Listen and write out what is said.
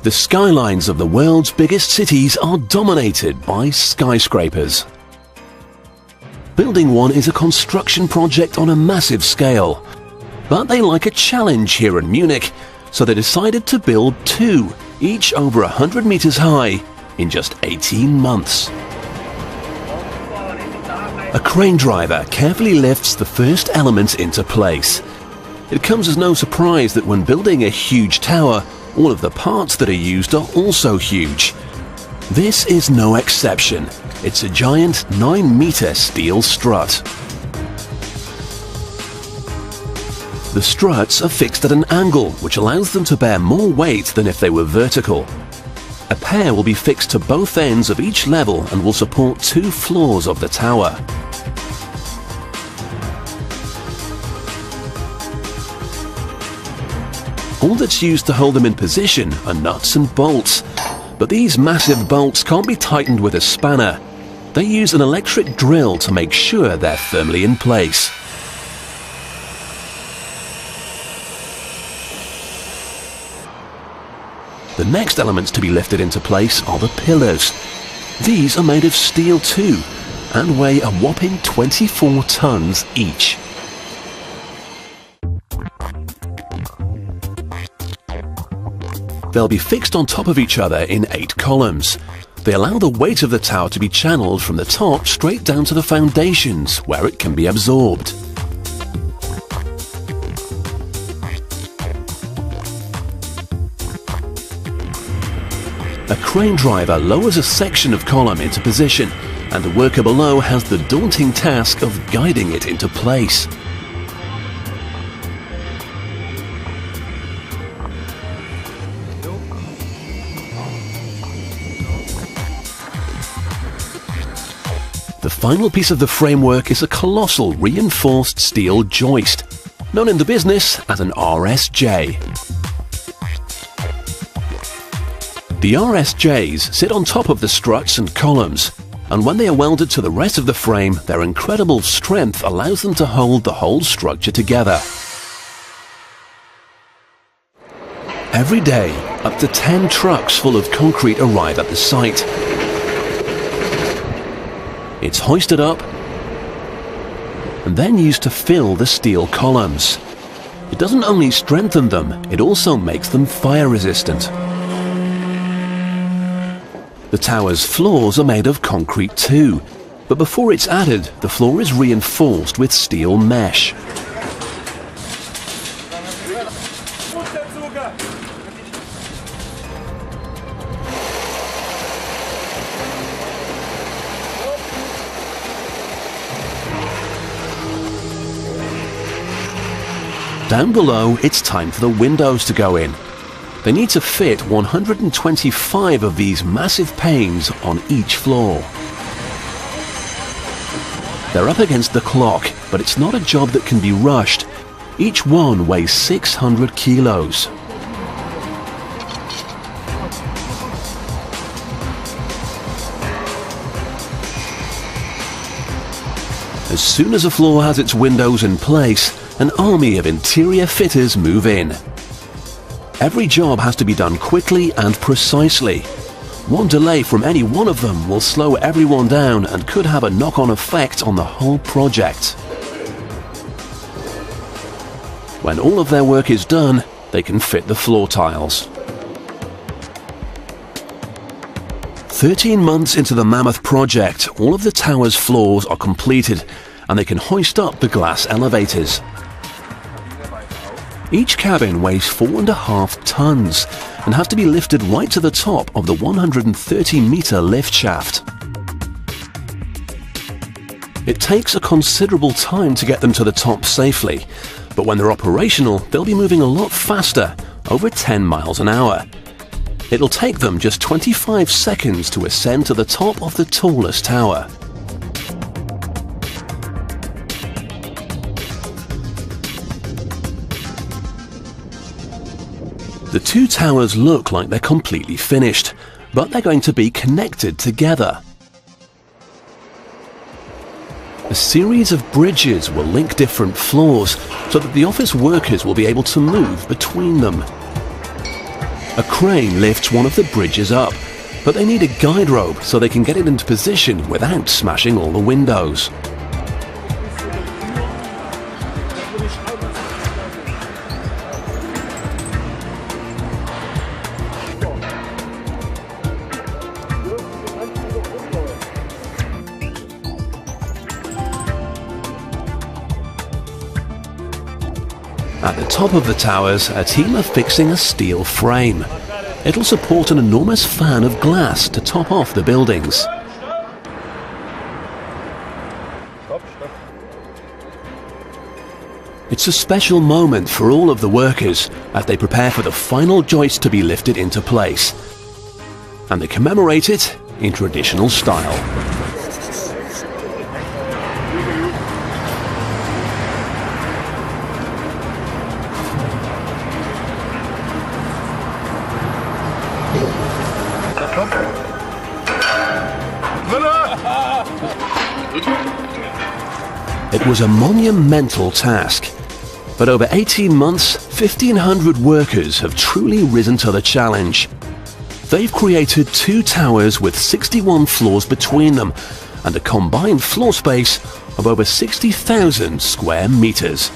The skylines of the world's biggest cities are dominated by skyscrapers. Building one is a construction project on a massive scale. But they like a challenge here in Munich, so they decided to build two, each over 100 meters high, in just 18 months. A crane driver carefully lifts the first elements into place. It comes as no surprise that when building a huge tower, all of the parts that are used are also huge. This is no exception. It's a giant 9-meter steel strut. The struts are fixed at an angle which allows them to bear more weight than if they were vertical. A pair will be fixed to both ends of each level and will support 2 floors of the tower. All that's used to hold them in position are nuts and bolts. But these massive bolts can't be tightened with a spanner. They use an electric drill to make sure they're firmly in place. The next elements to be lifted into place are the pillars. These are made of steel too, and weigh a whopping 24 tons each. They'll be fixed on top of each other in 8 columns. They allow the weight of the tower to be channeled from the top straight down to the foundations, where it can be absorbed. A crane driver lowers a section of column into position, and the worker below has the daunting task of guiding it into place. The final piece of the framework is a colossal reinforced steel joist, known in the business as an RSJ. The RSJs sit on top of the struts and columns, and when they are welded to the rest of the frame, their incredible strength allows them to hold the whole structure together. Every day, up to 10 trucks full of concrete arrive at the site. It's hoisted up and then used to fill the steel columns. It doesn't only strengthen them, it also makes them fire resistant. The tower's floors are made of concrete too, but before it's added, the floor is reinforced with steel mesh. Down below, it's time for the windows to go in. They need to fit 125 of these massive panes on each floor. They're up against the clock, but it's not a job that can be rushed. Each one weighs 600 kilos. As soon as a floor has its windows in place, an army of interior fitters move in. Every job has to be done quickly and precisely. One delay from any one of them will slow everyone down and could have a knock-on effect on the whole project. When all of their work is done, they can fit the floor tiles. 13 months into the mammoth project, all of the tower's floors are completed, and they can hoist up the glass elevators. Each cabin weighs 4.5 tons and has to be lifted right to the top of the 130-meter lift shaft. It takes a considerable time to get them to the top safely, but when they're operational, they'll be moving a lot faster, over 10 miles an hour. It'll take them just 25 seconds to ascend to the top of the tallest tower. The two towers look like they're completely finished, but they're going to be connected together. A series of bridges will link different floors so that the office workers will be able to move between them. A crane lifts one of the bridges up, but they need a guide rope so they can get it into position without smashing all the windows. At the top of the towers, a team are fixing a steel frame. It'll support an enormous fan of glass to top off the buildings. It's a special moment for all of the workers as they prepare for the final joist to be lifted into place. And they commemorate it in traditional style. It was a monumental task, but over 18 months, 1,500 workers have truly risen to the challenge. They've created 2 towers with 61 floors between them and a combined floor space of over 60,000 square meters.